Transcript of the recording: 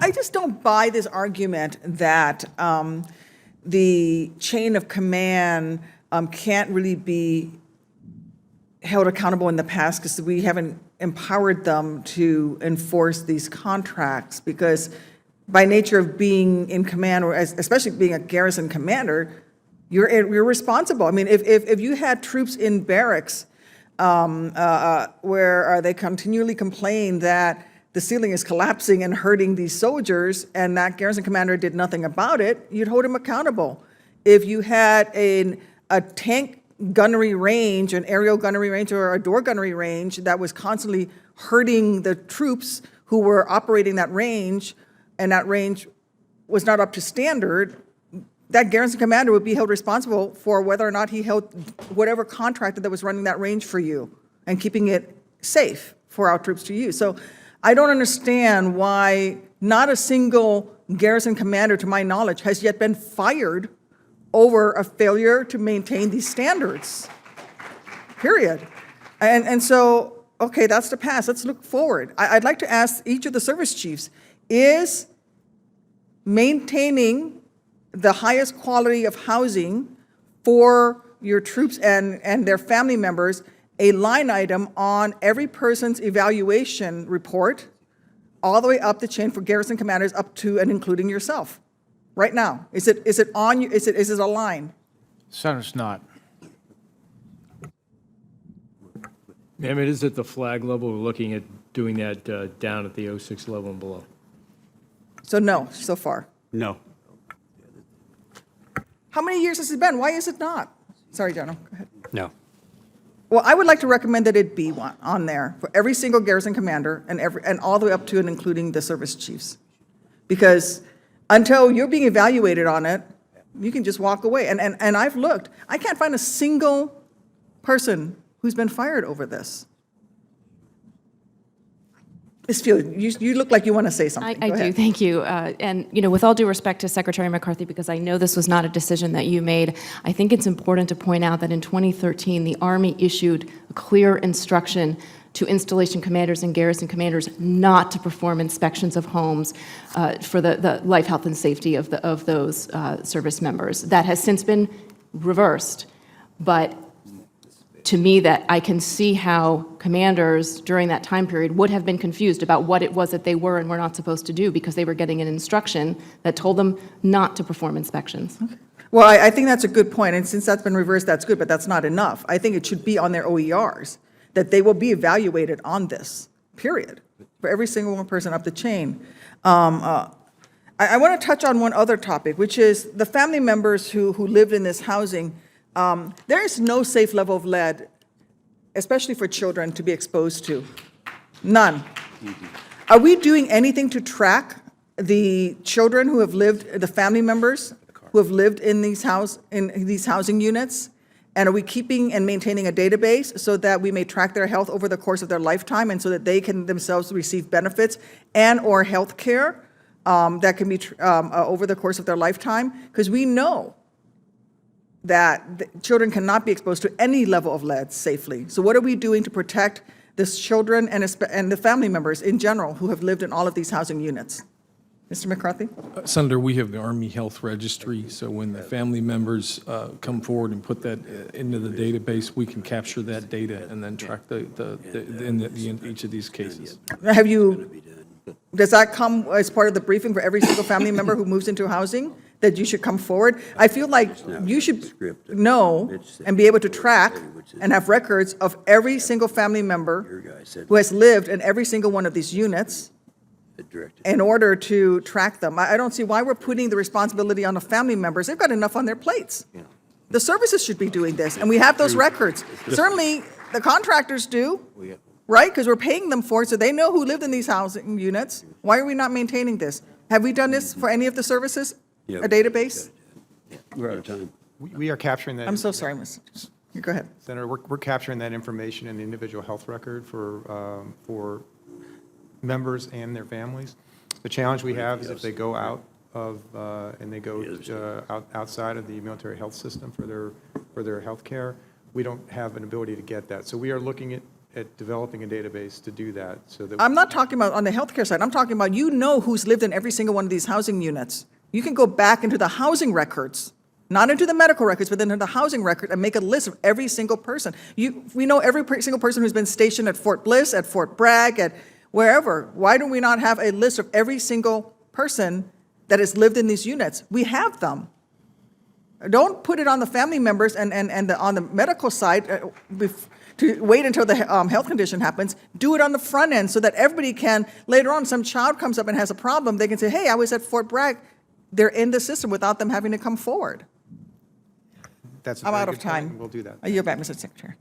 I just don't buy this argument that the chain of command can't really be held accountable in the past because we haven't empowered them to enforce these contracts, because by nature of being in command, or especially being a garrison commander, you're responsible. I mean, if you had troops in barracks where they continually complain that the ceiling is collapsing and hurting these soldiers, and that garrison commander did nothing about it, you'd hold him accountable. If you had a tank gunnery range, an aerial gunnery range, or a door gunnery range that was constantly hurting the troops who were operating that range, and that range was not up to standard, that garrison commander would be held responsible for whether or not he held whatever contractor that was running that range for you and keeping it safe for our troops to use. So I don't understand why not a single garrison commander, to my knowledge, has yet been fired over a failure to maintain these standards, period. And so, okay, that's the past. Let's look forward. I'd like to ask each of the service chiefs, is maintaining the highest quality of housing for your troops and their family members a line item on every person's evaluation report, all the way up the chain for garrison commanders, up to and including yourself? Right now, is it on you? Is it a line? Senator, it's not. Ma'am, it is at the flag level. We're looking at doing that down at the 06 level and below. So no, so far. No. How many years has it been? Why is it not? Sorry, General, go ahead. No. Well, I would like to recommend that it be one on there for every single garrison commander and all the way up to and including the service chiefs. Because until you're being evaluated on it, you can just walk away. And I've looked. I can't find a single person who's been fired over this. Ms. Field, you look like you want to say something. I do, thank you. And with all due respect to Secretary McCarthy, because I know this was not a decision that you made, I think it's important to point out that in 2013, the Army issued a clear instruction to installation commanders and garrison commanders not to perform inspections of homes for the life, health, and safety of those service members. That has since been reversed, but to me, that I can see how commanders during that time period would have been confused about what it was that they were and were not supposed to do, because they were getting an instruction that told them not to perform inspections. Okay. Well, I think that's a good point, and since that's been reversed, that's good, but that's not enough. I think it should be on their OERs, that they will be evaluated on this, period, for every single one person up the chain. I want to touch on one other topic, which is the family members who lived in this housing. There is no safe level of lead, especially for children, to be exposed to. None. Are we doing anything to track the children who have lived, the family members who have lived in these housing units? And are we keeping and maintaining a database so that we may track their health over the course of their lifetime, and so that they can themselves receive benefits and or health care that can be over the course of their lifetime? Because we know that children cannot be exposed to any level of lead safely. So what are we doing to protect the children and the family members in general who have lived in all of these housing units? Mr. McCarthy? Senator, we have the Army Health Registry, so when the family members come forward and put that into the database, we can capture that data and then track in each of these cases. Does that come as part of the briefing for every single family member who moves into housing, that you should come forward? I feel like you should know and be able to track and have records of every single family member who has lived in every single one of these units in order to track them. I don't see why we're putting the responsibility on the family members. They've got enough on their plates. The services should be doing this, and we have those records. Certainly, the contractors do, right? Because we're paying them for it, so they know who lived in these housing units. Why are we not maintaining this? Have we done this for any of the services? A database? We're out of time. We are capturing that. I'm so sorry, Mr. Go ahead. Senator, we're capturing that information in the individual health record for members and their families. The challenge we have is if they go out of and they go outside of the military health system for their health care, we don't have an ability to get that. So we are looking at developing a database to do that, so that. I'm not talking about on the healthcare side. I'm talking about, you know who's lived in every single one of these housing units. You can go back into the housing records, not into the medical records, but into the housing record and make a list of every single person. We know every single person who's been stationed at Fort Bliss, at Fort Bragg, at wherever. Why do we not have a list of every single person that has lived in these units? We have them. Don't put it on the family members and on the medical side to wait until the health condition happens. Do it on the front end so that everybody can, later on, some child comes up and has a problem, they can say, hey, I was at Fort Bragg. They're in the system without them having to come forward. That's a I'm very out of good point, time. and we'll do that. I yield back, Mr. Secretary.